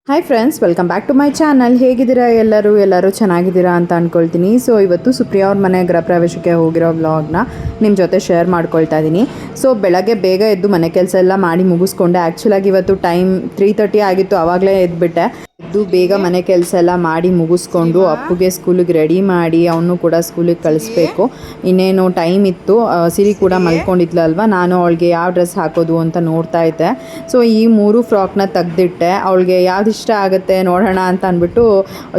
Hi friends, welcome back to my channel. ಹೇಗಿದ್ದೀರಾ ಎಲ್ಲರೂ ಚೆನ್ನಾಗಿದ್ದೀರಾ ಅಂತ ಅಂದ್ಕೊಳ್ತೀನಿ. ಸೊ ಇವತ್ತು ಸುಪ್ರಿಯಾ ಅವ್ರ ಮನೆ ಗೃಹ ಪ್ರವೇಶಕ್ಕೆ ಹೋಗಿರೋ ವ್ಲಾಗ್ನ ನಿಮ್ಮ ಜೊತೆ ಶೇರ್ ಮಾಡ್ಕೊಳ್ತಾ ಇದ್ದೀನಿ. ಸೊ ಬೆಳಗ್ಗೆ ಬೇಗ ಎದ್ದು ಮನೆ ಕೆಲಸ ಎಲ್ಲ ಮಾಡಿ ಮುಗಿಸ್ಕೊಂಡೆ. ಆ್ಯಕ್ಚುಲಾಗಿ ಇವತ್ತು ಟೈಮ್ 3:30 ಆಗಿತ್ತು. ಆವಾಗಲೇ ಎದ್ಬಿಟ್ಟೆ. ಎದ್ದು ಬೇಗ ಮನೆ ಕೆಲಸ ಎಲ್ಲ ಮಾಡಿ ಮುಗಿಸ್ಕೊಂಡು ಅಪ್ಪುಗೆ ಸ್ಕೂಲಿಗೆ ರೆಡಿ ಮಾಡಿ ಅವನು ಕೂಡ ಸ್ಕೂಲಿಗೆ ಕಳಿಸ್ಬೇಕು. ಇನ್ನೇನು ಟೈಮ್ ಇತ್ತು. ಸಿರಿ ಕೂಡ ಮಲ್ಕೊಂಡಿದ್ಲಲ್ವ, ನಾನು ಅವಳಿಗೆ ಯಾವ ಡ್ರೆಸ್ ಹಾಕೋದು ಅಂತ ನೋಡ್ತಾ ಇದ್ದೆ. ಸೊ ಈ 3 ಫ್ರಾಕ್ನ ತೆಗ್ದಿಟ್ಟೆ. ಅವಳಿಗೆ ಯಾವ್ದು ಇಷ್ಟ ಆಗುತ್ತೆ ನೋಡೋಣ ಅಂತ ಅಂದ್ಬಿಟ್ಟು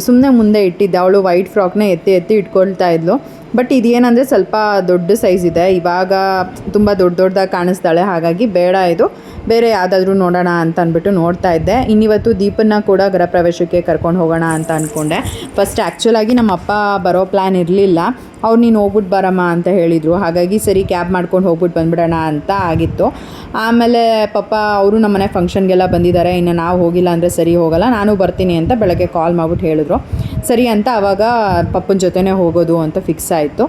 ಸುಮ್ಮನೆ ಮುಂದೆ ಇಟ್ಟಿದ್ದೆ. ಅವಳು ವೈಟ್ ಫ್ರಾಕ್ನ ಎತ್ತಿ ಇಟ್ಕೊಳ್ತಾ ಇದ್ಲು. ಬಟ್ ಇದೇನಂದರೆ ಸ್ವಲ್ಪ ದೊಡ್ಡ ಸೈಜ್ ಇದೆ. ಇವಾಗ ತುಂಬ ದೊಡ್ಡದಾಗಿ ಕಾಣಿಸ್ತಾಳೆ. ಹಾಗಾಗಿ ಬೇಡ, ಇದು ಬೇರೆ ಯಾವುದಾದ್ರೂ ನೋಡೋಣ ಅಂತ ಅಂದ್ಬಿಟ್ಟು ನೋಡ್ತಾ ಇದ್ದೆ. ಇನ್ನಿವತ್ತು ದೀಪನ್ನ ಕೂಡ ಗೃಹ ಪ್ರವೇಶಕ್ಕೆ ಕರ್ಕೊಂಡು ಹೋಗೋಣ ಅಂತ ಅಂದ್ಕೊಂಡೆ. ಫಸ್ಟ್ ಆ್ಯಕ್ಚುಲಾಗಿ ನಮ್ಮ ಅಪ್ಪ ಬರೋ ಪ್ಲ್ಯಾನ್ ಇರಲಿಲ್ಲ. ಅವ್ರು ನೀನು ಹೋಗ್ಬಿಟ್ಟು ಬರಮ್ಮ ಅಂತ ಹೇಳಿದರು. ಹಾಗಾಗಿ ಸರಿ ಕ್ಯಾಬ್ ಮಾಡ್ಕೊಂಡು ಹೋಗ್ಬಿಟ್ಟು ಬಂದ್ಬಿಡೋಣ ಅಂತ ಆಗಿತ್ತು. ಆಮೇಲೆ ಪಾಪ ಅವರು ನಮ್ಮನೆ ಫಂಕ್ಷನ್ಗೆಲ್ಲ ಬಂದಿದ್ದಾರೆ. ಇನ್ನು ನಾವು ಹೋಗಿಲ್ಲ ಅಂದರೆ ಸರಿ ಹೋಗಲ್ಲ, ನಾನು ಬರ್ತೀನಿ ಅಂತ ಬೆಳಗ್ಗೆ ಕಾಲ್ ಮಾಡ್ಬಿಟ್ಟು ಹೇಳಿದ್ರು. ಸರಿ ಅಂತ ಆವಾಗ ಪಪ್ಪನ ಜೊತೆನೇ ಹೋಗೋದು ಅಂತ ಫಿಕ್ಸ್ ಆಯಿತು.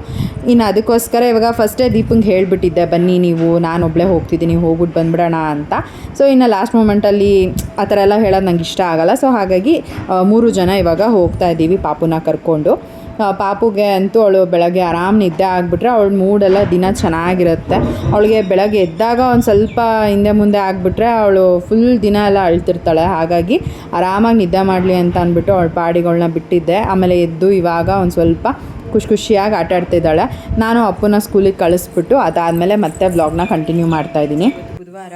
ಇನ್ನು ಅದಕ್ಕೋಸ್ಕರ ಇವಾಗ ಫಸ್ಟೇ ದೀಪಂಗೆ ಹೇಳಿಬಿಟ್ಟಿದ್ದೆ, ಬನ್ನಿ ನೀವು, ನಾನೊಬ್ಬಳೇ ಹೋಗ್ತಿದ್ದೀನಿ, ಹೋಗ್ಬಿಟ್ಟು ಬಂದ್ಬಿಡೋಣ ಅಂತ. ಸೊ ಇನ್ನು ಲಾಸ್ಟ್ ಮೂಮೆಂಟಲ್ಲಿ ಆ ಥರ ಎಲ್ಲ ಹೇಳೋದು ನಂಗೆ ಇಷ್ಟ ಆಗೋಲ್ಲ. ಸೊ ಹಾಗಾಗಿ 3 ಜನ ಇವಾಗ ಹೋಗ್ತಾ ಇದ್ದೀವಿ ಪಾಪುನ ಕರ್ಕೊಂಡು. ಪಾಪುಗೆ ಅಂತೂ ಅವಳು ಬೆಳಗ್ಗೆ ಆರಾಮ್ ನಿದ್ದೆ ಆಗಿಬಿಟ್ರೆ ಅವಳ ಮೂಡೆಲ್ಲ ದಿನ ಚೆನ್ನಾಗಿರುತ್ತೆ. ಅವಳಿಗೆ ಬೆಳಗ್ಗೆ ಎದ್ದಾಗ ಒಂದು ಸ್ವಲ್ಪ ಹಿಂದೆ ಮುಂದೆ ಆಗಿಬಿಟ್ರೆ ಅವಳು ಫುಲ್ ದಿನ ಎಲ್ಲ ಅಳ್ತಿರ್ತಾಳೆ. ಹಾಗಾಗಿ ಆರಾಮಾಗಿ ನಿದ್ದೆ ಮಾಡಲಿ ಅಂತ ಅಂದ್ಬಿಟ್ಟು ಅವಳ ಪಾಡಿಗಳನ್ನ ಬಿಟ್ಟಿದ್ದೆ. ಆಮೇಲೆ ಎದ್ದು ಇವಾಗ ಒಂದು ಸ್ವಲ್ಪ ಖುಷಿಯಾಗಿ ಆಟ ಆಡ್ತಿದ್ದಾಳೆ. ನಾನು ಅಪ್ಪನ ಸ್ಕೂಲಿಗೆ ಕಳಿಸ್ಬಿಟ್ಟು ಅದಾದಮೇಲೆ ಮತ್ತೆ ವ್ಲಾಗ್ನ ಕಂಟಿನ್ಯೂ ಮಾಡ್ತಾಯಿದ್ದೀನಿ. ಬುಧವಾರ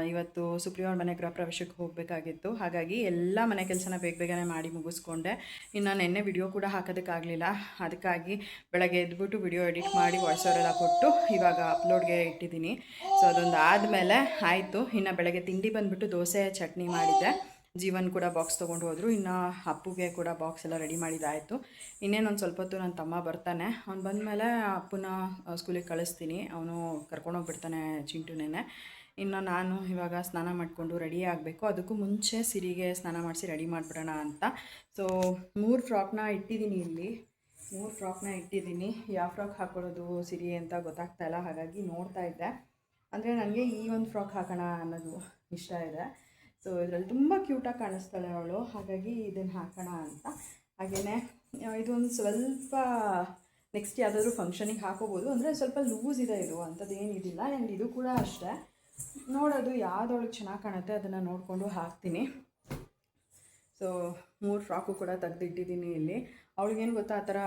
ಇವತ್ತು ಸುಪ್ರಿಯಾ ಅವ್ರ ಮನೆ ಗೃಹ ಪ್ರವೇಶಕ್ಕೆ ಹೋಗಬೇಕಾಗಿತ್ತು. ಹಾಗಾಗಿ ಎಲ್ಲ ಮನೆ ಕೆಲಸನ ಬೇಗನೆ ಮಾಡಿ ಮುಗಿಸ್ಕೊಂಡೆ. ಇನ್ನು ನೆನ್ನೆ ವಿಡಿಯೋ ಕೂಡ ಹಾಕೋದಕ್ಕಾಗಲಿಲ್ಲ. ಅದಕ್ಕಾಗಿ ಬೆಳಗ್ಗೆ ಎದ್ಬಿಟ್ಟು ವಿಡಿಯೋ ಎಡಿಟ್ ಮಾಡಿ ವಾಯ್ಸ್ ಓವರೆಲ್ಲ ಕೊಟ್ಟು ಇವಾಗ ಅಪ್ಲೋಡ್ಗೆ ಇಟ್ಟಿದ್ದೀನಿ. ಸೊ ಅದೊಂದು ಆದಮೇಲೆ ಆಯಿತು. ಇನ್ನು ಬೆಳಗ್ಗೆ ತಿಂಡಿ ಬಂದುಬಿಟ್ಟು ದೋಸೆ ಚಟ್ನಿ ಮಾಡಿದ್ದೆ. ಜೀವನ್ ಕೂಡ ಬಾಕ್ಸ್ ತೊಗೊಂಡು ಹೋದರು. ಇನ್ನು ಅಪ್ಪುಗೆ ಕೂಡ ಬಾಕ್ಸ್ ಎಲ್ಲ ರೆಡಿ ಮಾಡಿದ್ದಾಯಿತು. ಇನ್ನೇನೊಂದು ಸ್ವಲ್ಪ ಹೊತ್ತು ನನ್ನ ತಮ್ಮ ಬರ್ತಾನೆ. ಅವ್ನು ಬಂದಮೇಲೆ ಅಪ್ಪನ ಸ್ಕೂಲಿಗೆ ಕಳಿಸ್ತೀನಿ. ಅವನು ಕರ್ಕೊಂಡೋಗ್ಬಿಡ್ತಾನೆ ಚಿಂಟುನೇ. ಇನ್ನು ನಾನು ಇವಾಗ ಸ್ನಾನ ಮಾಡಿಕೊಂಡು ರೆಡಿ ಆಗಬೇಕು. ಅದಕ್ಕೂ ಮುಂಚೆ ಸಿರಿಗೆ ಸ್ನಾನ ಮಾಡಿಸಿ ರೆಡಿ ಮಾಡಿಬಿಡೋಣ ಅಂತ. ಸೊ 3 ಫ್ರಾಕ್ನ ಇಟ್ಟಿದ್ದೀನಿ. ಇಲ್ಲಿ 3 ಫ್ರಾಕ್ನ ಇಟ್ಟಿದ್ದೀನಿ. ಯಾವ ಫ್ರಾಕ್ ಹಾಕೊಳ್ಳೋದು ಸಿರಿ ಅಂತ ಗೊತ್ತಾಗ್ತಾಯಿಲ್ಲ. ಹಾಗಾಗಿ ನೋಡ್ತಾ ಇದ್ದೆ. ಅಂದರೆ ನನಗೆ ಈ ಒಂದು ಫ್ರಾಕ್ ಹಾಕೋಣ ಅನ್ನೋದು ಇಷ್ಟ ಇದೆ. ಸೊ ಇದರಲ್ಲಿ ತುಂಬ ಕ್ಯೂಟಾಗಿ ಕಾಣಿಸ್ತಾಳೆ ಅವಳು. ಹಾಗಾಗಿ ಇದನ್ನು ಹಾಕೋಣ ಅಂತ. ಹಾಗೆಯೇ ಇದೊಂದು ಸ್ವಲ್ಪ ನೆಕ್ಸ್ಟ್ ಯಾವುದಾದ್ರೂ ಫಂಕ್ಷನಿಗೆ ಹಾಕೋಬೋದು. ಅಂದರೆ ಸ್ವಲ್ಪ ಲೂಸ್ ಇದೆ ಇದು, ಅಂಥದ್ದೇನಿದಿಲ್ಲ. ಆ್ಯಂಡ್ ಇದು ಕೂಡ ಅಷ್ಟೇ, ನೋಡೋದು ಯಾವುದೊಳಗೆ ಚೆನ್ನಾಗಿ ಕಾಣುತ್ತೆ ಅದನ್ನು ನೋಡಿಕೊಂಡು ಹಾಕ್ತೀನಿ. ಸೊ 3 ಫ್ರಾಕು ಕೂಡ ತೆಗೆದಿಟ್ಟಿದ್ದೀನಿ. ಇಲ್ಲಿ ಅವಳಿಗೇನು ಗೊತ್ತಾ, ಆ ಥರ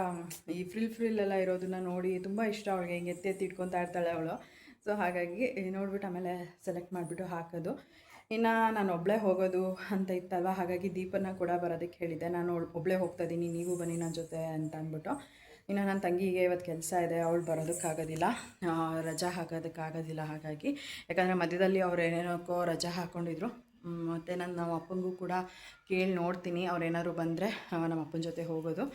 ಈ ಫ್ರಿಲ್ ಎಲ್ಲ ಇರೋದನ್ನ ನೋಡಿ ತುಂಬ ಇಷ್ಟ ಅವಳಿಗೆ. ಹಿಂಗೆ ಎತ್ತಿ ಇಟ್ಕೊತಾ ಇರ್ತಾಳೆ ಅವಳು. ಸೊ ಹಾಗಾಗಿ ನೋಡ್ಬಿಟ್ಟು ಆಮೇಲೆ ಸೆಲೆಕ್ಟ್ ಮಾಡಿಬಿಟ್ಟು ಹಾಕೋದು. ಇನ್ನು ನಾನು ಒಬ್ಬಳೇ ಹೋಗೋದು ಅಂತ ಇತ್ತಲ್ವ, ಹಾಗಾಗಿ ದೀಪನ ಕೂಡ ಬರೋದಕ್ಕೆ ಹೇಳಿದ್ದೆ. ನಾನು ಒಬ್ಬಳೇ ಹೋಗ್ತಾಯಿದ್ದೀನಿ, ನೀವು ಬನ್ನಿ ನನ್ನ ಜೊತೆ ಅಂತ ಅಂದ್ಬಿಟ್ಟು. ಇನ್ನು ನನ್ನ ತಂಗಿಗೆ ಇವತ್ತು ಕೆಲಸ ಇದೆ, ಅವಳು ಬರೋದಕ್ಕಾಗೋದಿಲ್ಲ, ರಜಾ ಹಾಕೋದಕ್ಕಾಗೋದಿಲ್ಲ. ಹಾಗಾಗಿ ಯಾಕಂದರೆ ಮಧ್ಯದಲ್ಲಿ ಅವ್ರು ಏನೇನೋಕ್ಕೋ ರಜಾ ಹಾಕ್ಕೊಂಡಿದ್ರು. ಮತ್ತು ನಮ್ಮ ಅಪ್ಪನಿಗೂ ಕೂಡ ಕೇಳಿ ನೋಡ್ತೀನಿ, ಅವ್ರೇನಾದ್ರು ಬಂದರೆ ನಮ್ಮ ಅಪ್ಪನ ಜೊತೆ ಹೋಗೋದು.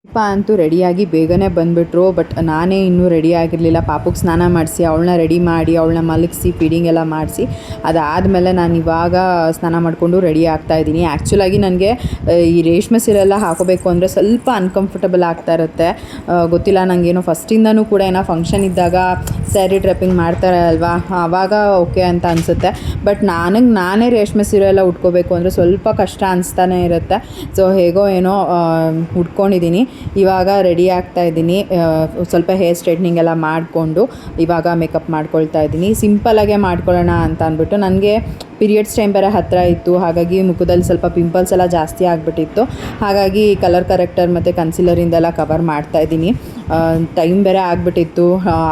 ದೀಪ ಅಂತೂ ರೆಡಿಯಾಗಿ ಬೇಗನೆ ಬಂದುಬಿಟ್ರು. ಬಟ್ ನಾನೇ ಇನ್ನೂ ರೆಡಿ ಆಗಿರಲಿಲ್ಲ. ಪಾಪುಗೆ ಸ್ನಾನ ಮಾಡಿಸಿ ಅವಳನ್ನ ರೆಡಿ ಮಾಡಿ ಅವಳನ್ನ ಮಲಗಿಸಿ ಫೀಡಿಂಗ್ ಎಲ್ಲ ಮಾಡಿಸಿ ಅದಾದಮೇಲೆ ನಾನು ಇವಾಗ ಸ್ನಾನ ಮಾಡಿಕೊಂಡು ರೆಡಿ ಆಗ್ತಾಯಿದ್ದೀನಿ. ಆ್ಯಕ್ಚುಲಾಗಿ ನನಗೆ ಈ ರೇಷ್ಮೆ ಸೀರೆಲ್ಲ ಹಾಕೋಬೇಕು ಅಂದರೆ ಸ್ವಲ್ಪ ಅನ್ಕಂಫರ್ಟಬಲ್ ಆಗ್ತಾ ಇರುತ್ತೆ. ಗೊತ್ತಿಲ್ಲ, ನನಗೇನೋ ಫಸ್ಟಿಂದನೂ ಕೂಡ ಏನೋ ಫಂಕ್ಷನ್ ಇದ್ದಾಗ ಸ್ಯಾರಿ ಡ್ರೆಪ್ಪಿಂಗ್ ಮಾಡ್ತಾರೆ ಅಲ್ವಾ, ಆವಾಗ ಓಕೆ ಅಂತ ಅನಿಸುತ್ತೆ. ಬಟ್ ನಾನೇ ರೇಷ್ಮೆ ಸೀರೆ ಎಲ್ಲ ಉಟ್ಕೋಬೇಕು ಅಂದರೆ ಸ್ವಲ್ಪ ಕಷ್ಟ ಅನಿಸ್ತಾನೆ ಇರುತ್ತೆ. ಸೊ ಹೇಗೋ ಏನೋ ಉಟ್ಕೊಂಡಿದ್ದೀನಿ. ಇವಾಗ ರೆಡಿ ಆಗ್ತಾ ಇದ್ದೀನಿ. ಸ್ವಲ್ಪ ಹೇರ್ ಸ್ಟ್ರೈಟ್ನಿಂಗ್ ಎಲ್ಲ ಮಾಡಿಕೊಂಡು ಇವಾಗ ಮೇಕಪ್ ಮಾಡ್ಕೊಳ್ತಾ ಇದ್ದೀನಿ. ಸಿಂಪಲಾಗೆ ಮಾಡ್ಕೊಳ್ಳೋಣ ಅಂತ ಅಂದ್ಬಿಟ್ಟು. ನನಗೆ ಪೀರಿಯಡ್ಸ್ ಟೈಮ್ ಬೇರೆ ಹತ್ತಿರ ಇತ್ತು. ಹಾಗಾಗಿ ಮುಖದಲ್ಲಿ ಸ್ವಲ್ಪ ಪಿಂಪಲ್ಸ್ ಎಲ್ಲ ಜಾಸ್ತಿ ಆಗಿಬಿಟ್ಟಿತ್ತು. ಹಾಗಾಗಿ ಕಲರ್ ಕರೆಕ್ಟರ್ ಮತ್ತು ಕನ್ಸಿಲರಿಂದೆಲ್ಲ ಕವರ್ ಮಾಡ್ತಾಯಿದ್ದೀನಿ. ಟೈಮ್ ಬೇರೆ ಆಗಿಬಿಟ್ಟಿತ್ತು,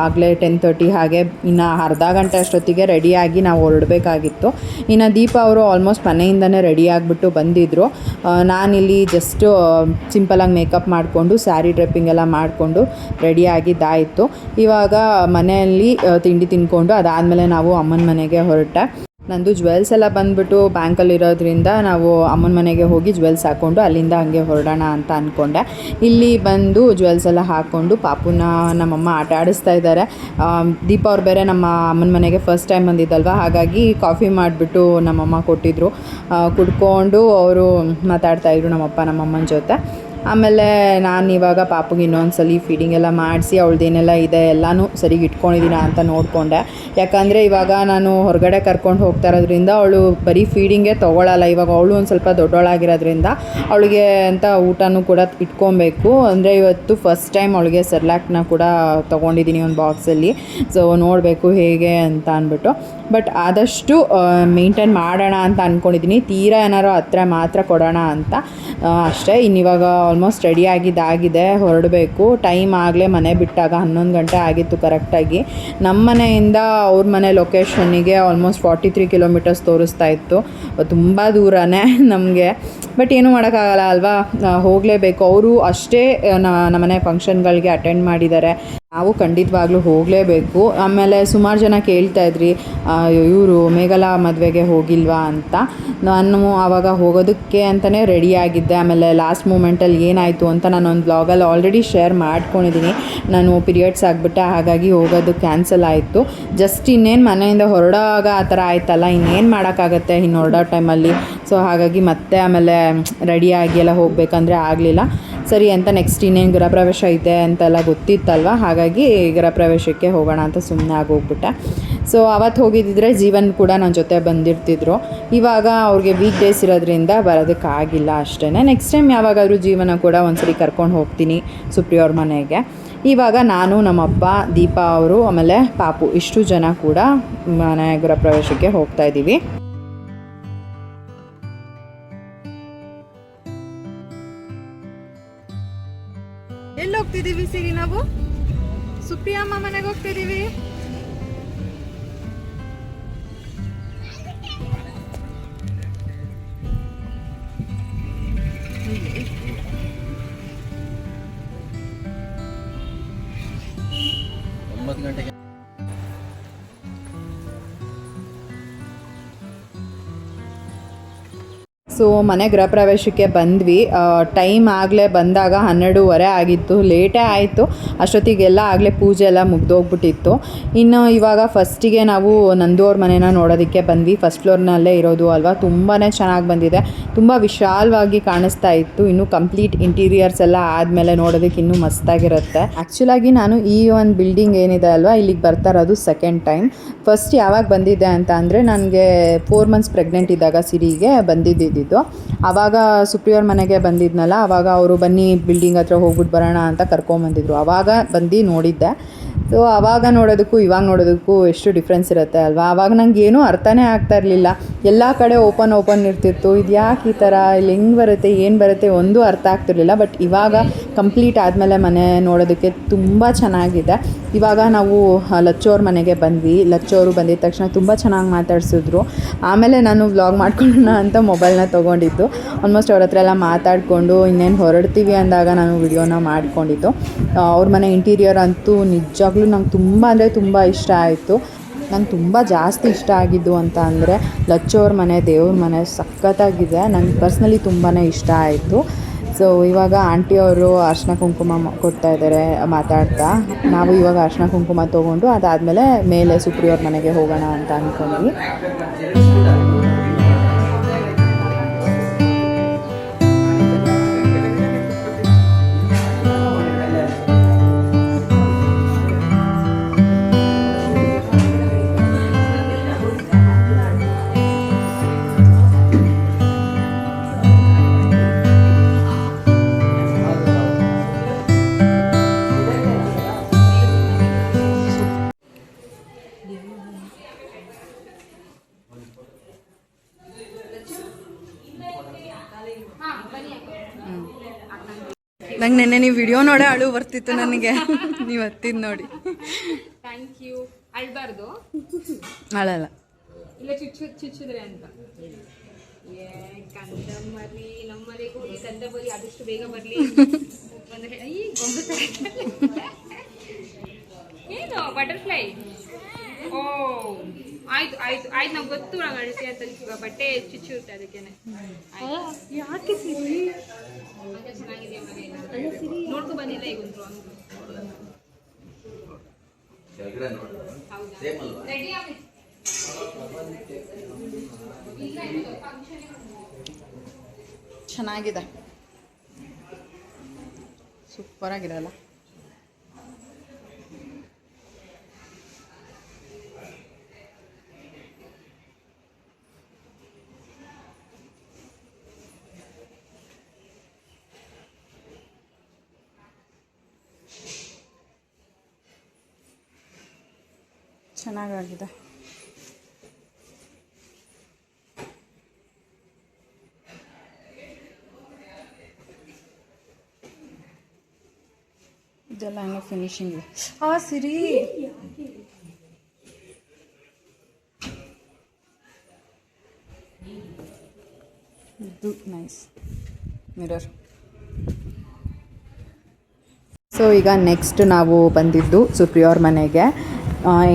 ಆಗಲೇ 10:30 ಹಾಗೆ. ಇನ್ನು ಅರ್ಧ ಗಂಟೆ ಅಷ್ಟೊತ್ತಿಗೆ ರೆಡಿಯಾಗಿ ನಾವು ಹೊರಡಬೇಕಾಗಿತ್ತು. ಇನ್ನು ದೀಪ ಅವರು ಆಲ್ಮೋಸ್ಟ್ ಮನೆಯಿಂದನೇ ರೆಡಿ ಆಗಿಬಿಟ್ಟು ಬಂದಿದ್ದರು. ನಾನಿಲ್ಲಿ ಜಸ್ಟು ಸಿಂಪಲಾಗಿ ಮೇಕಪ್ ಮಾಡಿಕೊಂಡು ಸ್ಯಾರಿ ಡ್ರೆಪ್ಪಿಂಗ್ ಎಲ್ಲ ಮಾಡಿಕೊಂಡು ರೆಡಿಯಾಗಿದ್ದಾಯಿತು. ಇವಾಗ ಮನೆಯಲ್ಲಿ ತಿಂಡಿ ತಿಂದ್ಕೊಂಡು ಅದಾದಮೇಲೆ ನಾವು ಅಮ್ಮನ ಮನೆಗೆ ಹೊರಟೆ. ನಂದು ಜ್ಯುವೆಲ್ಸ್ ಎಲ್ಲ ಬಂದುಬಿಟ್ಟು ಬ್ಯಾಂಕಲ್ಲಿರೋದ್ರಿಂದ ನಾವು ಅಮ್ಮನ ಮನೆಗೆ ಹೋಗಿ ಜ್ಯುವೆಲ್ಸ್ ಹಾಕ್ಕೊಂಡು ಅಲ್ಲಿಂದ ಹಂಗೆ ಹೊರಡೋಣ ಅಂತ ಅಂದ್ಕೊಂಡೆ. ಇಲ್ಲಿ ಬಂದು ಜ್ಯುವೆಲ್ಸ್ ಎಲ್ಲ ಹಾಕ್ಕೊಂಡು ಪಾಪುನ ನಮ್ಮಮ್ಮ ಆಟ ಆಡಿಸ್ತಾ ಇದ್ದಾರೆ. ದೀಪ ಅವ್ರು ಬೇರೆ ನಮ್ಮ ಅಮ್ಮನ ಮನೆಗೆ ಫಸ್ಟ್ ಟೈಮ್ ಬಂದಿದ್ದಲ್ವ, ಹಾಗಾಗಿ ಕಾಫಿ ಮಾಡಿಬಿಟ್ಟು ನಮ್ಮಮ್ಮ ಕೊಟ್ಟಿದ್ದರು. ಕುಡ್ಕೊಂಡು ಅವರು ಮಾತಾಡ್ತಾಯಿದ್ರು ನಮ್ಮಪ್ಪ ನಮ್ಮಮ್ಮನ ಜೊತೆ. ಆಮೇಲೆ ನಾನು ಇವಾಗ ಪಾಪುಗೆ ಇನ್ನೊಂದ್ಸಲಿ ಫೀಡಿಂಗ್ ಎಲ್ಲ ಮಾಡಿಸಿ ಅವಳದೇನೆಲ್ಲ ಇದೆ ಎಲ್ಲನೂ ಸರಿಗೆ ಇಟ್ಕೊಂಡಿದ್ದೀನ ಅಂತ ನೋಡಿಕೊಂಡೆ. ಯಾಕಂದರೆ ಇವಾಗ ನಾನು ಹೊರಗಡೆ ಕರ್ಕೊಂಡು ಹೋಗ್ತಾ ಇರೋದ್ರಿಂದ ಅವಳು ಬರೀ ಫೀಡಿಂಗೇ ತೊಗೊಳ್ಳಲ್ಲ. ಇವಾಗ ಅವಳು ಒಂದು ಸ್ವಲ್ಪ ದೊಡ್ಡವಳಾಗಿರೋದ್ರಿಂದ ಅವಳಿಗೆ ಅಂತ ಊಟನೂ ಕೂಡ ಇಟ್ಕೊಬೇಕು. ಅಂದರೆ ಇವತ್ತು ಫಸ್ಟ್ ಟೈಮ್ ಅವಳಿಗೆ ಸೆರ್ಲ್ಯಾಕ್ನ ಕೂಡ ತೊಗೊಂಡಿದ್ದೀನಿ ಒಂದು ಬಾಕ್ಸಲ್ಲಿ. ಸೊ ನೋಡಬೇಕು ಹೇಗೆ ಅಂತ ಅಂದ್ಬಿಟ್ಟು. ಬಟ್ ಆದಷ್ಟು ಮೇಂಟೈನ್ ಮಾಡೋಣ ಅಂತ ಅಂದ್ಕೊಂಡಿದ್ದೀನಿ. ತೀರಾ ಏನಾರು ಹತ್ರ ಮಾತ್ರ ಕೊಡೋಣ ಅಂತ ಅಷ್ಟೇ. ಇನ್ನಿವಾಗ ಆಲ್ಮೋಸ್ಟ್ ರೆಡಿ ಆಗಿದ್ದಾಗಿದೆ, ಹೊರಡಬೇಕು. ಟೈಮ್ ಆಗಲೇ ಮನೆ ಬಿಟ್ಟಾಗ 11 ಗಂಟೆ ಆಗಿತ್ತು ಕರೆಕ್ಟಾಗಿ. ನಮ್ಮ ಮನೆಯಿಂದ ಅವ್ರ ಮನೆ ಲೊಕೇಶನ್ನಿಗೆ ಆಲ್ಮೋಸ್ಟ್ 43 ಕಿಲೋಮೀಟರ್ಸ್ ತೋರಿಸ್ತಾ ಇತ್ತು. ತುಂಬ ದೂರನೇ ನಮಗೆ. ಬಟ್ ಏನೂ ಮಾಡೋಕ್ಕಾಗಲ್ಲ ಅಲ್ವಾ, ಹೋಗಲೇಬೇಕು. ಅವರು ಅಷ್ಟೇ ನಮ್ಮನೆ ಫಂಕ್ಷನ್ಗಳಿಗೆ ಅಟೆಂಡ್ ಮಾಡಿದ್ದಾರೆ, ನಾವು ಖಂಡಿತವಾಗ್ಲೂ ಹೋಗಲೇಬೇಕು. ಆಮೇಲೆ ಸುಮಾರು ಜನ ಕೇಳ್ತಾಯಿದ್ರಿ ಇವರು ಮೇಘಲ ಮದುವೆಗೆ ಹೋಗಿಲ್ವಾ ಅಂತ. ನಾನು ಆವಾಗ ಹೋಗೋದಕ್ಕೆ ಅಂತಲೇ ರೆಡಿಯಾಗಿದ್ದೆ. ಆಮೇಲೆ ಲಾಸ್ಟ್ ಮೂಮೆಂಟಲ್ಲಿ ಏನಾಯಿತು ಅಂತ ನಾನು ಒಂದು ಬ್ಲಾಗಲ್ಲಿ ಆಲ್ರೆಡಿ ಶೇರ್ ಮಾಡ್ಕೊಂಡಿದ್ದೀನಿ. ನಾನು ಪೀರಿಯಡ್ಸ್ ಆಗಿಬಿಟ್ಟೆ, ಹಾಗಾಗಿ ಹೋಗೋದು ಕ್ಯಾನ್ಸಲ್ ಆಯಿತು. ಜಸ್ಟ್ ಇನ್ನೇನು ಮನೆಯಿಂದ ಹೊರಡೋವಾಗ ಆ ಥರ ಆಯ್ತಲ್ಲ, ಇನ್ನೇನು ಮಾಡೋಕ್ಕಾಗತ್ತೆ ಇನ್ನು ಹೊರಡೋ ಟೈಮಲ್ಲಿ. ಸೊ ಹಾಗಾಗಿ ಮತ್ತೆ ಆಮೇಲೆ ರೆಡಿಯಾಗಿ ಎಲ್ಲ ಹೋಗಬೇಕಂದ್ರೆ ಆಗಲಿಲ್ಲ. ಸರಿ ಅಂತ ನೆಕ್ಸ್ಟ್ ಇನ್ನೇನು ಗೃಹಪ್ರವೇಶ ಇದೆ ಅಂತೆಲ್ಲ ಗೊತ್ತಿತ್ತಲ್ವ, ಹಾಗಾಗಿ ಗೃಹಪ್ರವೇಶಕ್ಕೆ ಹೋಗೋಣ ಅಂತ ಸುಮ್ಮನೆ ಆಗೋಗ್ಬಿಟ್ಟೆ. ಸೊ ಅವತ್ತು ಹೋಗಿದ್ದಿದ್ರೆ ಜೀವನ್ ಕೂಡ ನನ್ನ ಜೊತೆ ಬಂದಿರ್ತಿದ್ರು. ಇವಾಗ ಅವ್ರಿಗೆ ವೀಕ್ ಡೇಸ್ ಇರೋದ್ರಿಂದ ಬರೋದಕ್ಕಾಗಿಲ್ಲ ಅಷ್ಟೇ. ನೆಕ್ಸ್ಟ್ ಟೈಮ್ ಯಾವಾಗಾದರೂ ಜೀವನ ಕೂಡ ಒಂದ್ಸರಿ ಕರ್ಕೊಂಡು ಹೋಗ್ತೀನಿ ಸುಪ್ರಿಯ ಅವ್ರ ಮನೆಗೆ. ಇವಾಗ ನಾನು, ನಮ್ಮಪ್ಪ, ದೀಪಾ ಅವರು, ಆಮೇಲೆ ಪಾಪು ಇಷ್ಟು ಜನ ಕೂಡ ಮನೆ ಗೃಹಪ್ರವೇಶಕ್ಕೆ ಹೋಗ್ತಾಯಿದ್ದೀವಿ. ಎಲ್ಲಿ ಹೋಗ್ತಿದ್ದೀವಿ ಸಿರಿ? ನಾವು ಸುಪ್ರಿಯಾ ಅಮ್ಮ ಮನೆಗೆ ಹೋಗ್ತಿದ್ದೀವಿ. ಸೊ ಮನೆ ಗೃಹಪ್ರವೇಶಕ್ಕೆ ಬಂದ್ವಿ. ಟೈಮ್ ಆಗಲೇ ಬಂದಾಗ 12:30 ಆಗಿತ್ತು, ಲೇಟೇ ಆಯಿತು. ಅಷ್ಟೊತ್ತಿಗೆಲ್ಲ ಆಗಲೇ ಪೂಜೆ ಎಲ್ಲ ಮುಗ್ದೋಗ್ಬಿಟ್ಟಿತ್ತು. ಇನ್ನು ಇವಾಗ ಫಸ್ಟಿಗೆ ನಾವು ನಂದು ಅವ್ರ ಮನೇನ ನೋಡೋದಕ್ಕೆ ಬಂದ್ವಿ. ಫಸ್ಟ್ ಫ್ಲೋರ್ನಲ್ಲೇ ಇರೋದು ಅಲ್ವಾ, ತುಂಬಾ ಚೆನ್ನಾಗಿ ಬಂದಿದೆ, ತುಂಬ ವಿಶಾಲವಾಗಿ ಕಾಣಿಸ್ತಾ ಇತ್ತು. ಇನ್ನು ಕಂಪ್ಲೀಟ್ ಇಂಟೀರಿಯರ್ಸ್ ಎಲ್ಲ ಆದಮೇಲೆ ನೋಡೋದಕ್ಕೆ ಇನ್ನೂ ಮಸ್ತಾಗಿರುತ್ತೆ. ಆ್ಯಕ್ಚುಲಾಗಿ ನಾನು ಈ ಒಂದು ಬಿಲ್ಡಿಂಗ್ ಏನಿದೆ ಅಲ್ವಾ, ಇಲ್ಲಿಗೆ ಬರ್ತಾ ಇರೋದು ಸೆಕೆಂಡ್ ಟೈಮ್. ಫಸ್ಟ್ ಯಾವಾಗ ಬಂದಿದ್ದೆ ಅಂತ ಅಂದರೆ ನನಗೆ 4 ಮಂತ್ಸ್ ಪ್ರೆಗ್ನೆಂಟ್ ಇದ್ದಾಗ ಸಿರಿಗೆ ಬಂದಿದ್ದು. ಆವಾಗ ಸುಪ್ರಿಯವ್ರ ಮನೆಗೆ ಬಂದಿದ್ನಲ್ಲ, ಆವಾಗ ಅವರು ಬನ್ನಿ ಬಿಲ್ಡಿಂಗ್ ಹತ್ರ ಹೋಗ್ಬಿಟ್ಟು ಬರೋಣ ಅಂತ ಕರ್ಕೊಂಬಂದಿದ್ರು. ಆವಾಗ ಬಂದು ನೋಡಿದ್ದೆ. ಸೊ ಆವಾಗ ನೋಡೋದಕ್ಕೂ ಇವಾಗ ನೋಡೋದಕ್ಕೂ ಎಷ್ಟು ಡಿಫ್ರೆನ್ಸ್ ಇರುತ್ತೆ ಅಲ್ವಾ. ಆವಾಗ ನಂಗೆ ಏನೂ ಅರ್ಥನೇ ಆಗ್ತಾ ಇರಲಿಲ್ಲ. ಎಲ್ಲ ಕಡೆ ಓಪನ್ ಇರ್ತಿತ್ತು. ಇದು ಯಾಕೆ ಈ ಥರ, ಇಲ್ಲಿ ಹೆಂಗೆ ಬರುತ್ತೆ, ಏನು ಬರುತ್ತೆ, ಒಂದೂ ಅರ್ಥ ಆಗ್ತಿರ್ಲಿಲ್ಲ. ಬಟ್ ಇವಾಗ ಕಂಪ್ಲೀಟ್ ಆದಮೇಲೆ ಮನೆ ನೋಡೋದಕ್ಕೆ ತುಂಬ ಚೆನ್ನಾಗಿದೆ. ಇವಾಗ ನಾವು ಲಚ್ಚೋರ ಮನೆಗೆ ಬಂದ್ವಿ. ಲಚ್ಚೋರು ಬಂದಿದ್ದ ತಕ್ಷಣ ತುಂಬ ಚೆನ್ನಾಗಿ ಮಾತಾಡ್ಸಿದ್ರು. ಆಮೇಲೆ ನಾನು ವ್ಲಾಗ್ ಮಾಡ್ಕೊಳ್ಳೋಣ ಅಂತ ಮೊಬೈಲ್ನ ತೊಗೊಂಡಿದ್ದು. ಆಲ್ಮೋಸ್ಟ್ ಅವ್ರ ಹತ್ರ ಎಲ್ಲ ಮಾತಾಡಿಕೊಂಡು ಇನ್ನೇನು ಹೊರಡ್ತೀವಿ ಅಂದಾಗ ನಾನು ವಿಡಿಯೋನ ಮಾಡ್ಕೊಂಡಿದ್ದು. ಅವ್ರ ಮನೆ ಇಂಟೀರಿಯರ್ ಅಂತೂ ನಿಜವಾಗ್ಲೂ ನಂಗೆ ತುಂಬ ಅಂದರೆ ತುಂಬ ಇಷ್ಟ ಆಯಿತು. ನಂಗೆ ತುಂಬ ಜಾಸ್ತಿ ಇಷ್ಟ ಆಗಿದ್ದು ಅಂತ ಅಂದರೆ ಲಚ್ಚೋರ ಮನೆ, ದೇವ್ರ ಮನೆ ಸಖತ್ತಾಗಿದೆ. ನಂಗೆ ಪರ್ಸ್ನಲಿ ತುಂಬಾ ಇಷ್ಟ ಆಯಿತು. ಸೊ ಇವಾಗ ಆಂಟಿಯವರು ಅರಿಶಿನ ಕುಂಕುಮ ಕೊಡ್ತಾ ಇದ್ದಾರೆ ಮಾತಾಡ್ತಾ. ನಾವು ಇವಾಗ ಅರಿಶಿನ ಕುಂಕುಮ ತೊಗೊಂಡು ಅದಾದಮೇಲೆ ಮೇಲೆ ಸುಪ್ರಿಯವ್ರ ಮನೆಗೆ ಹೋಗೋಣ ಅಂತ ಅಂದ್ಕೊಂಡ್ವಿ. ನಂಗೆ ನೆನ್ನೆ ನೀವು ವಿಡಿಯೋ ನೋಡೇ ಅಳು ಬರ್ತಿತ್ತು ನನಗೆ. ನೀವು ಹತ್ತಿದ್ದು ನೋಡಿ. Thank you. ಅಳ್ಬಾರ್ದು, ಅಳಲ್ಲ, ಇಲ್ಲ ಚುಚ್ಚಿದ್ರೆ ಅಂತ. ಕಂದ ಮರಿ ನಮ್ಮನೆಗೂ ಈ ಕಂದ ಬರಿ ಆದಷ್ಟು ಬೇಗ ಬರಲಿ. ಏನು ಬಟರ್ಫ್ಲೈ? ಓ ಆಯ್ತು ಆಯ್ತು ಆಯ್ತು, ನಾವು ಗೊತ್ತು ನಂಗೆ ಅಳಿಸಿ ಅಂತ. ಬಟ್ಟೆ ಚುಚ್ಚಿರುತ್ತೆ ಅದಕ್ಕೇನೆ. ಯಾಕೆ ಸಿರಿ ಚೆನ್ನಾಗಿದೆ ಮನೆ ನೋಡ್ಕೊ ಬಂದಿಲ್ಲ ಈಗ ರೆಡಿ ಆಗಿ ಚೆನ್ನಾಗಿದೆ. ಸೂಪರಾಗಿರಲ್ಲ. ಚೆನ್ನಾಗಾಗಿದೆ. ಇದೆಲ್ಲ ಏನೋ ಫಿನಿಶಿಂಗ್ ಇದೆ. ಸಿರಿ ಇದು ನೈಸ್ ಮಿರರ್. ಸೊ ಈಗ ನೆಕ್ಸ್ಟ್ ನಾವು ಬಂದಿದ್ದು ಸುಪ್ರಿಯವ್ರ ಮನೆಗೆ.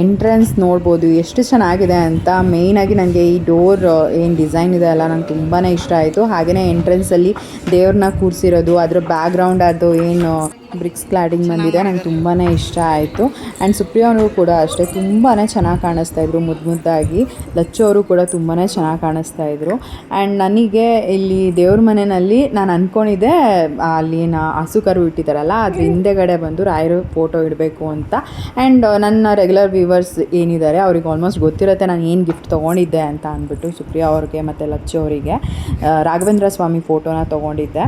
ಎಂಟ್ರೆನ್ಸ್ ನೋಡ್ಬೋದು ಎಷ್ಟು ಚೆನ್ನಾಗಿದೆ ಅಂತ. ಮೇಯ್ನಾಗಿ ನನಗೆ ಈ ಡೋರ್ ಏನು ಡಿಸೈನ್ ಇದೆ ಅಲ್ಲ ನಂಗೆ ತುಂಬಾ ಇಷ್ಟ ಆಯಿತು. ಹಾಗೆಯೇ ಎಂಟ್ರೆನ್ಸಲ್ಲಿ ದೇವ್ರನ್ನ ಕೂರಿಸಿರೋದು, ಅದರ ಬ್ಯಾಕ್ಗ್ರೌಂಡ್ ಅದು ಏನು ಬ್ರಿಕ್ಸ್ ಕ್ಲಾಡಿಂಗ್ ಬಂದಿದೆ ನಂಗೆ ತುಂಬಾ ಇಷ್ಟ ಆಯಿತು. ಆ್ಯಂಡ್ ಸುಪ್ರಿಯವರು ಕೂಡ ಅಷ್ಟೇ ತುಂಬಾ ಚೆನ್ನಾಗಿ ಕಾಣಿಸ್ತಾಯಿದ್ರು ಮುದ್ದಾಗಿ. ಲಚ್ಚು ಅವರು ಕೂಡ ತುಂಬಾ ಚೆನ್ನಾಗಿ ಕಾಣಿಸ್ತಾಯಿದ್ರು. ಆ್ಯಂಡ್ ನನಗೆ ಇಲ್ಲಿ ದೇವ್ರ ಮನೆಯಲ್ಲಿ ನಾನು ಅಂದ್ಕೊಂಡಿದ್ದೆ ಅಲ್ಲಿ ಹಸು ಕರು ಇಟ್ಟಿದ್ದಾರಲ್ಲ ಅದ್ರ ಹಿಂದೆಗಡೆ ಬಂದು ರಾಯರು ಫೋಟೋ ಇಡಬೇಕು ಅಂತ. ಆ್ಯಂಡ್ ನನ್ನ ರೆಗ್ಯುಲರ್ ವ್ಯೂವರ್ಸ್ ಏನಿದ್ದಾರೆ ಅವ್ರಿಗೆ ಆಲ್ಮೋಸ್ಟ್ ಗೊತ್ತಿರುತ್ತೆ ನಾನು ಏನು ಗಿಫ್ಟ್ ತೊಗೊಂಡಿದ್ದೆ ಅಂತ ಅಂದ್ಬಿಟ್ಟು. ಸುಪ್ರಿಯಾ ಅವ್ರಿಗೆ ಮತ್ತು ಲಚ್ಚು ಅವರಿಗೆ ರಾಘವೇಂದ್ರ ಸ್ವಾಮಿ ಫೋಟೋನ ತೊಗೊಂಡಿದ್ದೆ.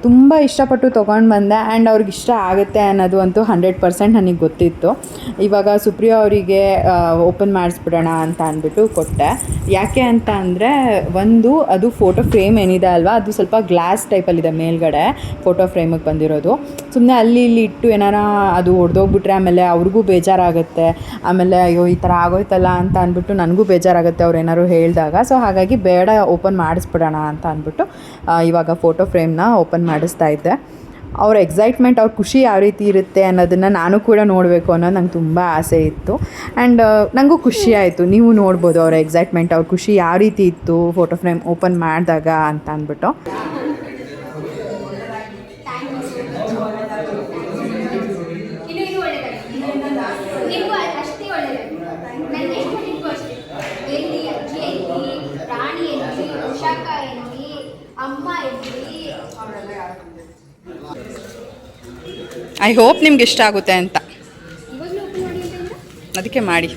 ತುಂಬ ಇಷ್ಟಪಟ್ಟು ತೊಗೊಂಡು ಬಂದೆ. ಆ್ಯಂಡ್ ಅವ್ರಿಗೆ ಇಷ್ಟ ಆಗುತ್ತೆ ಅನ್ನೋದು ಅಂತೂ 100% ನನಗೆ ಗೊತ್ತಿತ್ತು. ಇವಾಗ ಸುಪ್ರಿಯಾ ಅವರಿಗೆ ಓಪನ್ ಮಾಡಿಸ್ಬಿಡೋಣ ಅಂತ ಅಂದ್ಬಿಟ್ಟು ಕೊಟ್ಟೆ. ಯಾಕೆ ಅಂತ ಅಂದರೆ ಒಂದು ಅದು ಫೋಟೋ ಫ್ರೇಮ್ ಏನಿದೆ ಅಲ್ವಾ ಅದು ಸ್ವಲ್ಪ ಗ್ಲಾಸ್ ಟೈಪಲ್ಲಿದೆ ಮೇಲ್ಗಡೆ ಫೋಟೋ ಫ್ರೇಮಿಗೆ ಬಂದಿರೋದು. ಸುಮ್ಮನೆ ಅಲ್ಲಿ ಇಲ್ಲಿ ಇಟ್ಟು ಏನಾರ ಅದು ಒಡೆದೋಗ್ಬಿಟ್ರೆ ಆಮೇಲೆ ಅವ್ರಿಗೂ ಬೇಜಾರಾಗುತ್ತೆ. ಆಮೇಲೆ ಅಯ್ಯೋ ಈ ಥರ ಆಗೋಯ್ತಲ್ಲ ಅಂತ ಅಂದ್ಬಿಟ್ಟು ನನಗೂ ಬೇಜಾರಾಗುತ್ತೆ ಅವ್ರು ಏನಾದ್ರು ಹೇಳಿದಾಗ. ಸೊ ಹಾಗಾಗಿ ಬೇಡ ಓಪನ್ ಮಾಡಿಸ್ಬಿಡೋಣ ಅಂತ ಅಂದ್ಬಿಟ್ಟು ಇವಾಗ ಫೋಟೋ ಫ್ರೇಮ್ನ ಓಪನ್ ಮಾಡಿಸ್ತಾ ಇದ್ದೆ. ಅವ್ರ ಎಕ್ಸೈಟ್ಮೆಂಟ್, ಅವ್ರ ಖುಷಿ ಯಾವ ರೀತಿ ಇರುತ್ತೆ ಅನ್ನೋದನ್ನು ನಾನು ಕೂಡ ನೋಡಬೇಕು ಅನ್ನೋದು ನಂಗೆ ತುಂಬ ಆಸೆ ಇತ್ತು. ಆ್ಯಂಡ್ ನನಗೂ ಖುಷಿ ಆಯಿತು. ನೀವು ನೋಡ್ಬೋದು ಅವರ ಎಕ್ಸೈಟ್ಮೆಂಟ್, ಅವ್ರ ಖುಷಿ ಯಾವ ರೀತಿ ಇತ್ತು ಫೋಟೋ ಫ್ರೇಮ್ ಓಪನ್ ಮಾಡಿದಾಗ ಅಂತ ಅಂದ್ಬಿಟ್ಟು. ಐ ಹೋಪ್ ನಿಮ್ಗೆ ಇಷ್ಟ ಆಗುತ್ತೆ ಅಂತ ಅದಕ್ಕೆ ಮಾಡಿ.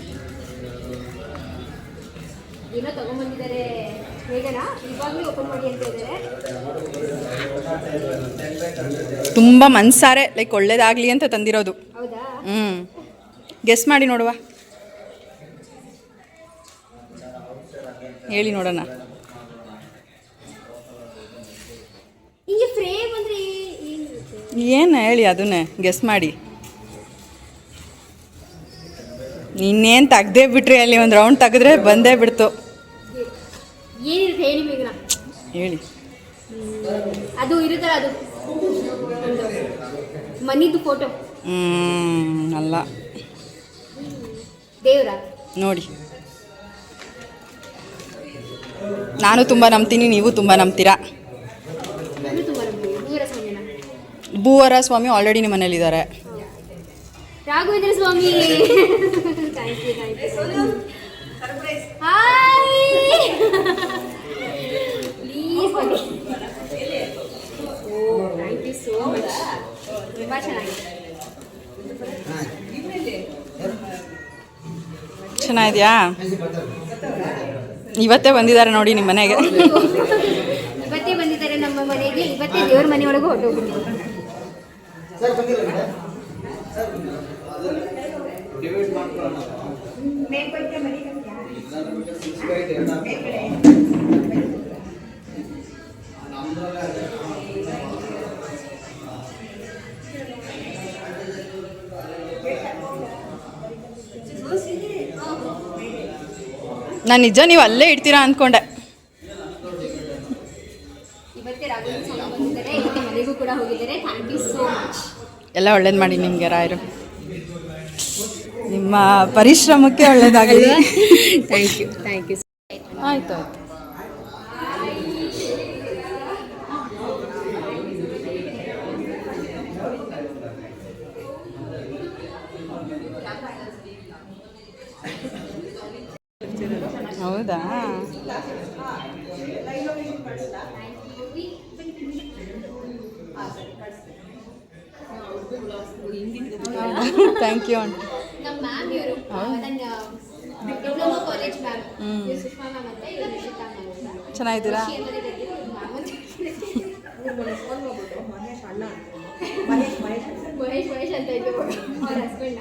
ತುಂಬ ಮನ್ಸಾರೆ ಲೈಕ್ ಒಳ್ಳೇದಾಗಲಿ ಅಂತ ತಂದಿರೋದು. ಗೆಸ್ ಮಾಡಿ ನೋಡುವ, ಹೇಳಿ ನೋಡೋಣ. ಏನು ಹೇಳಿ ಅದನ್ನೇ ಗೆಸ್ ಮಾಡಿ. ಇನ್ನೇನು ತೆಗ್ದೇ ಬಿಟ್ರಿ, ಅಲ್ಲಿ ಒಂದು ರೌಂಡ್ ತೆಗೆದ್ರೆ ಬಂದೇ ಬಿಡ್ತು. ಹೇಳಿ. ಅದು ಇರುತ್ತಲ್ಲ ಅದು ಮನಿದು ಫೋಟೋ. ಅಲ್ಲ, ದೇವ್ರ ನೋಡಿ. ನಾನು ತುಂಬ ನಂಬ್ತೀನಿ, ನೀವು ತುಂಬ ನಂಬ್ತೀರಾ. ಭೂವರ ಸ್ವಾಮಿ ಆಲ್ರೆಡಿ ನಿಮ್ಮ ಮನೇಲಿದ್ದಾರೆ. ರಾಘವೇಂದ್ರ ಸ್ವಾಮಿ. ತುಂಬ ಚೆನ್ನಾಗಿದೆಯಾ? ಇವತ್ತೇ ಬಂದಿದ್ದಾರೆ ನೋಡಿ ನಿಮ್ಮ ಮನೆಗೆ. ಇವತ್ತೇ ಬಂದಿದ್ದಾರೆ ನಮ್ಮ ಮನೆಗೆ. ಇವತ್ತೇ ದೇವ್ರ ಮನೆಯೊಳಗೆ ಹೊರಟೋಗ್ಬಿಟ್ಟಿದ್ದಾರೆ. ನಾನು ನಿಜ ನೀವು ಅಲ್ಲೇ ಇಡ್ತೀರಾ ಅಂದ್ಕೊಂಡೆ. ಇವತ್ತೇ ರಾಘವೇಂದ್ರ ಸ್ವಾಮಿ ಬಂದಿದ್ದಾರೆ, ಇವತ್ತೇ ಮನೆಗೂ ಕೂಡ ಹೋಗಿದ್ದಾರೆ. Thank you so much. ಎಲ್ಲ ಒಳ್ಳೇದು ಮಾಡಿ ನಿಮಗೆ ರಾಯರು, ನಿಮ್ಮ ಪರಿಶ್ರಮಕ್ಕೆ ಒಳ್ಳೇದಾಗಲಿ. Thank you. ಆಯಿತು. ಹೌದಾ? Thank you aunty. ನಮ್ಮ ಮ್ಯಾಮ್ ಇವರು ನನ್ನ diploma college ma'am Sushma ma'am ಅಂತ ಇವರು ನಿಶಿತಾ ಮ್ಯಾಮ್ ಅಂತ. ಚೆನ್ನಾಗಿದ್ದೀರಾ? ಮಹೇಶ್ ಅಂತ ಇದ್ದು ಅವ್ರ ಹಸ್ಬೆಂಡ್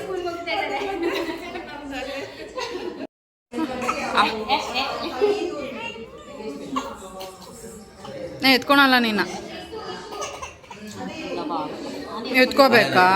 ಸ್ಕೂಲ್ಗೆ ಹೋಗ್ತಾ ಇದ್ದಾರೆ. ನಾ ಎತ್ಕೊಳಲ್ಲ ನೀನು. ಎತ್ಕೋಬೇಕಾ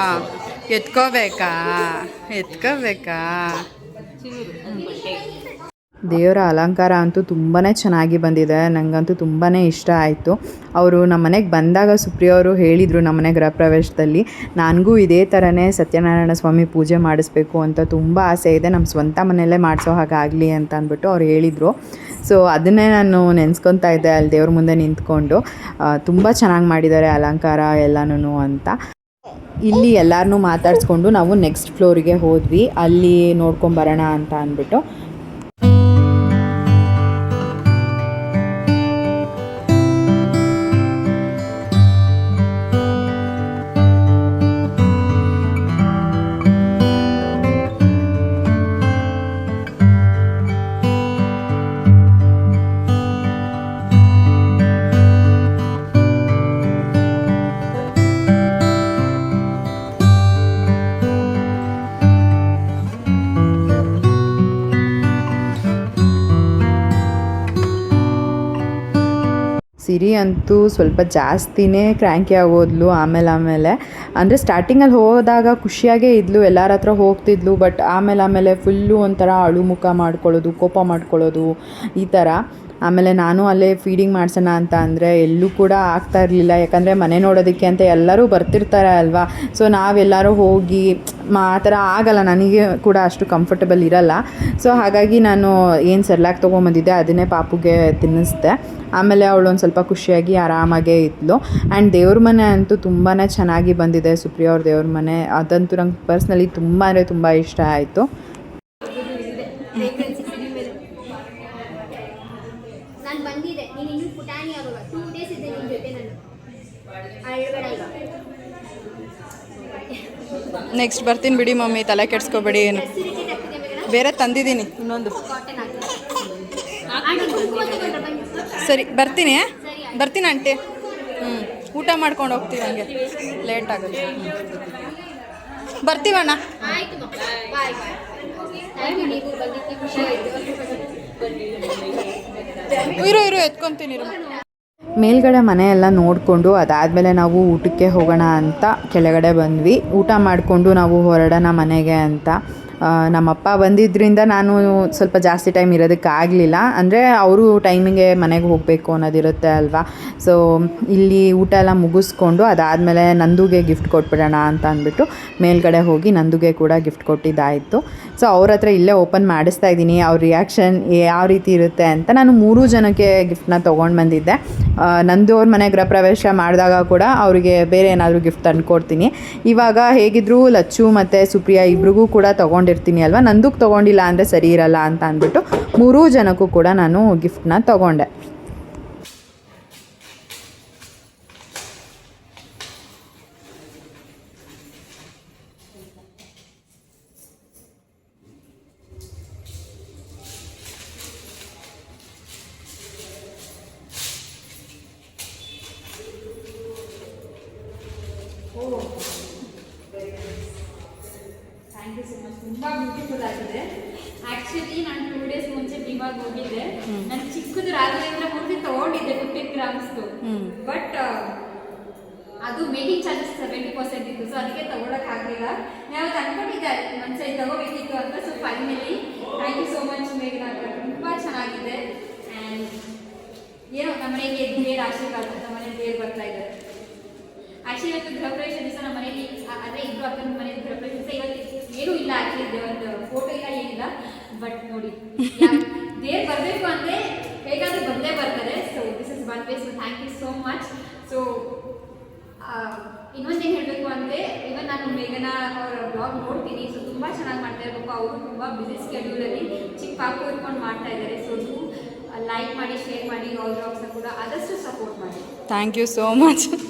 ದೇವರ ಅಲಂಕಾರ ಅಂತೂ ತುಂಬಾ ಚೆನ್ನಾಗಿ ಬಂದಿದೆ. ನನಗಂತೂ ತುಂಬಾ ಇಷ್ಟ ಆಯಿತು. ಅವರು ನಮ್ಮ ಮನೆಗೆ ಬಂದಾಗ ಸುಪ್ರಿಯ ಅವರು ಹೇಳಿದರು ನಮ್ಮನೆ ಗೃಹ ಪ್ರವೇಶದಲ್ಲಿ, ನನಗೂ ಇದೇ ಥರನೇ ಸತ್ಯನಾರಾಯಣ ಸ್ವಾಮಿ ಪೂಜೆ ಮಾಡಿಸ್ಬೇಕು ಅಂತ ತುಂಬ ಆಸೆ ಇದೆ, ನಮ್ಮ ಸ್ವಂತ ಮನೆಯಲ್ಲೇ ಮಾಡಿಸೋ ಹಾಗಾಗಲಿ ಅಂತ ಅಂದ್ಬಿಟ್ಟು ಅವ್ರು ಹೇಳಿದರು. ಸೊ ಅದನ್ನೇ ನಾನು ನೆನೆಸ್ಕೊತಾ ಇದ್ದೆ ಅಲ್ಲಿ ದೇವ್ರ ಮುಂದೆ ನಿಂತ್ಕೊಂಡು. ತುಂಬ ಚೆನ್ನಾಗಿ ಮಾಡಿದ್ದಾರೆ ಅಲಂಕಾರ ಎಲ್ಲನೂ ಅಂತ. ಇಲ್ಲಿ ಎಲ್ಲರನ್ನೂ ಮಾತಾಡಿಸ್ಕೊಂಡು ನಾವು ನೆಕ್ಸ್ಟ್ ಫ್ಲೋರಿಗೆ ಹೋದ್ವಿ, ಅಲ್ಲಿ ನೋಡ್ಕೊಂಬರೋಣ ಅಂತ ಅಂದ್ಬಿಟ್ಟು. ಸಿರಿ ಅಂತೂ ಸ್ವಲ್ಪ ಜಾಸ್ತಿನೇ ಕ್ರ್ಯಾಂಕಿ ಆಗೋದ್ಲು ಆಮೇಲೆ. ಅಂದರೆ ಸ್ಟಾರ್ಟಿಂಗಲ್ಲಿ ಹೋದಾಗ ಖುಷಿಯಾಗೇ ಇದ್ಲು, ಎಲ್ಲರ ಹತ್ರ ಹೋಗ್ತಿದ್ಲು. ಬಟ್ ಆಮೇಲೆ ಫುಲ್ಲು ಒಂಥರ ಅಳು ಮುಖ ಮಾಡ್ಕೊಳ್ಳೋದು, ಕೋಪ ಮಾಡ್ಕೊಳ್ಳೋದು ಈ ಥರ. ಆಮೇಲೆ ನಾನು ಅಲ್ಲೇ ಫೀಡಿಂಗ್ ಮಾಡಿಸೋಣ ಅಂತ ಅಂದರೆ ಎಲ್ಲೂ ಕೂಡ ಆಗ್ತಾ ಇರಲಿಲ್ಲ. ಯಾಕಂದರೆ ಮನೆ ನೋಡೋದಕ್ಕೆ ಅಂತ ಎಲ್ಲರೂ ಬರ್ತಿರ್ತಾರೆ ಅಲ್ವಾ. ಸೊ ನಾವೆಲ್ಲರೂ ಹೋಗಿ ಆ ಥರ ಆಗಲ್ಲ, ನನಗೆ ಕೂಡ ಅಷ್ಟು ಕಂಫರ್ಟಬಲ್ ಇರಲ್ಲ. ಸೊ ಹಾಗಾಗಿ ನಾನು ಏನು ಸೆರ್ಲಾಕ್ ತೊಗೊಂಬಂದಿದ್ದೆ ಅದನ್ನೇ ಪಾಪುಗೆ ತಿನ್ನಿಸ್ದೆ. ಆಮೇಲೆ ಅವಳು ಒಂದು ಸ್ವಲ್ಪ ಖುಷಿಯಾಗಿ ಆರಾಮಾಗೇ ಇದ್ಲು. ಆ್ಯಂಡ್ ದೇವ್ರ ಮನೆ ಅಂತೂ ತುಂಬಾ ಚೆನ್ನಾಗಿ ಬಂದಿದೆ, ಸುಪ್ರಿಯ ಅವ್ರ ದೇವ್ರ ಮನೆ. ಅದಂತೂ ನಂಗೆ ಪರ್ಸ್ನಲಿ ತುಂಬ ಇಷ್ಟ ಆಯಿತು. ನಾನು ಬಂದಿದ್ದೆ, ನೀನು ಇನ್ನೂ ಪುಟಾಣಿ ಆಗುವ 2 days ಇದ್ದೆ ನಿನ್ನ ಜೊತೆ ನಾನು. ಅಳ್ಬೇಡ ಈಗ. ನೆಕ್ಸ್ಟ್ ಬರ್ತೀನಿ ಬಿಡಿ ಮಮ್ಮಿ, ತಲೆ ಕೆಡ್ಸ್ಕೊಬೇಡಿ. ಏನು ಇರಿಟೇಟ್ ಆಗ್ತಿದೆ ಮೇಡಮ್. ಬೇರೆ ತಂದಿದ್ದೀನಿ ಇನ್ನೊಂದು. ಕಾಟನ್ ಹಾಕಿ ಆಂಟಿ ಕುಂಕುಮ ತಗೊಂಡ್ರೆ ಬನ್ನಿ. ಸರಿ ಬರ್ತೀನಿ ಆಂಟಿ. ಊಟ ಮಾಡ್ಕೊಂಡು ಹೋಗ್ತೀವಿ, ಹಂಗೆ ಲೇಟ್ ಆಗುತ್ತೆ. ಬರ್ತೀವಣ್ಣ. ಆಯಿತು ಮಕ್ಕಳ, ಬಾಯ್ ಬಾಯ್. ಥ್ಯಾಂಕ್ ಯು, ನೀವು ಬಂದಿದ್ದು ಖುಷಿ ಆಯಿತು. ಇರು ಎತ್ಕೊತೀನಿ. ಮೇಲ್ಗಡೆ ಮನೆಯೆಲ್ಲ ನೋಡಿಕೊಂಡು ಅದಾದಮೇಲೆ ನಾವು ಊಟಕ್ಕೆ ಹೋಗೋಣ ಅಂತ ಕೆಳಗಡೆ ಬಂದ್ವಿ. ಊಟ ಮಾಡಿಕೊಂಡು ನಾವು ಹೊರಡೋಣ ಮನೆಗೆ ಅಂತ. ನಮ್ಮಪ್ಪ ಬಂದಿದ್ದರಿಂದ ನಾನು ಸ್ವಲ್ಪ ಜಾಸ್ತಿ ಟೈಮ್ ಇರೋದಕ್ಕಾಗಲಿಲ್ಲ. ಅಂದರೆ ಅವರು ಟೈಮಿಗೆ ಮನೆಗೆ ಹೋಗಬೇಕು ಅನ್ನೋದಿರುತ್ತೆ ಅಲ್ವಾ. ಸೊ ಇಲ್ಲಿ ಊಟ ಎಲ್ಲ ಮುಗಿಸ್ಕೊಂಡು ಅದಾದಮೇಲೆ ನಂದುಗೆ ಗಿಫ್ಟ್ ಕೊಟ್ಬಿಡೋಣ ಅಂತ ಅಂದ್ಬಿಟ್ಟು ಮೇಲ್ಗಡೆ ಹೋಗಿ ನಂದುಗೆ ಕೂಡ ಗಿಫ್ಟ್ ಕೊಟ್ಟಿದ್ದಾಯಿತು. ಸೊ ಅವ್ರ ಹತ್ರ ಇಲ್ಲೇ ಓಪನ್ ಮಾಡಿಸ್ತಾ ಇದ್ದೀನಿ, ಅವ್ರ ರಿಯಾಕ್ಷನ್ ಯಾವ ರೀತಿ ಇರುತ್ತೆ ಅಂತ. ನಾನು 3 ಜನಕ್ಕೆ ಗಿಫ್ಟನ್ನ ತೊಗೊಂಡು ಬಂದಿದ್ದೆ. ನಂದು ಅವ್ರ ಮನೆ ಗೃಹ ಪ್ರವೇಶ ಮಾಡಿದಾಗ ಕೂಡ ಅವರಿಗೆ ಬೇರೆ ಏನಾದರೂ ಗಿಫ್ಟ್ ತಂದುಕೊಡ್ತೀನಿ. ಇವಾಗ ಹೇಗಿದ್ದರೂ ಲಚ್ಚು ಮತ್ತು ಸುಪ್ರಿಯಾ ಇಬ್ರಿಗೂ ಕೂಡ ತೊಗೊಂಡಿರ್ತೀನಿ ಅಲ್ವಾ. ನಂದುಗೆ ತೊಗೊಂಡಿಲ್ಲ ಅಂದರೆ ಸರಿ ಇರಲ್ಲ ಅಂತ ಅಂದ್ಬಿಟ್ಟು 3 ಜನಕ್ಕೂ ಕೂಡ ನಾನು ಗಿಫ್ಟನ್ನ ತೊಗೊಂಡೆ. Thank you so much. ತುಂಬ ಬ್ಯೂಟಿಫುಲ್ ಆಗಿದೆ. ಆ್ಯಕ್ಚುಲಿ ನಾನು 2 days ಮುಂಚೆ ಡಿಮಾರ್ಟ್ ಹೋಗಿದ್ದೆ. ನಾನು ಚಿಕ್ಕದು ರಾಘವೇಂದ್ರ ಮೂರ್ತಿ ತೊಗೊಂಡಿದ್ದೆ 15 ಗ್ರಾಮ್ಸ್ದು. ಬಟ್ ಅದು ಮೇಕಿಂಗ್ ಚಾರ್ಜಸ್ 70% ಇತ್ತು. ಸೊ ಅದಕ್ಕೆ ತೊಗೊಳಕ್ಕಾಗಲಿಲ್ಲ. ನಾವು ಅಂದ್ಕೊಂಡಿದ್ದೆ ಒಂದ್ಸರಿ ತೊಗೋಬೇಕಿತ್ತು ಅಂತ. So finally thank you so much ಮೇಘನಾ, ತುಂಬ ಚೆನ್ನಾಗಿದೆ. ಆ್ಯಂಡ್ ಏನೋ ನಮ್ಮನೆಗೆ ದೇವ್ರ ಆಶೀರ್ವಾದ, ನಮ್ಮನೆಗೆ ದೇವ್ರು ಬರ್ತಾ ಇದ್ದಾರೆ. ಆ್ಯಕ್ಚುಲಿ ಇವತ್ತು ಗೃಹಪ್ರವೇಶ ದಿವಸ ನಮ್ಮ ಮನೇಲಿ ಅಂದರೆ ಇಬ್ಬರು ಅಕ್ಕನ ಮನೆ ಗೃಹಪ್ರವೇಶ ದಿವಸ ಇವತ್ತು ಏನೂ ಇಲ್ಲ. ಆ್ಯಕ್ಚುಲಿ ಒಂದು ಫೋಟೋ ಇಲ್ಲ, ಏನಿಲ್ಲ. ಬಟ್ ನೋಡಿ, ದೇವ್ರು ಬರಬೇಕು ಅಂದರೆ ಹೇಗಾದರೂ ಬಂದೇ ಬರ್ತಾರೆ. So this is one way. So thank you so much. So ಇನ್ನೊಂದೇನು ಹೇಳಬೇಕು ಅಂದರೆ ಇವನ್ ನಾನು ಮೇಘನಾ ಅವರ ಬ್ಲಾಗ್ ನೋಡ್ತೀನಿ. ಸೊ ತುಂಬ ಚೆನ್ನಾಗಿ ಮಾಡ್ತಾ ಇರಬೇಕು. ಅವರು ತುಂಬ ಬ್ಯುಸಿ ಸ್ಕೆಡ್ಯೂಲಲ್ಲಿ ಚಿಕ್ಕ ಪಾಪು ಇಟ್ಕೊಂಡು ಮಾಡ್ತಾ ಇದ್ದಾರೆ. ಸೊ ಲೈಕ್ ಮಾಡಿ, ಶೇರ್ ಮಾಡಿ, ಅವ್ರ ಬ್ಲಾಗ್ಸ್ನ ಕೂಡ ಆದಷ್ಟು ಸಪೋರ್ಟ್ ಮಾಡಿ. Thank you so much.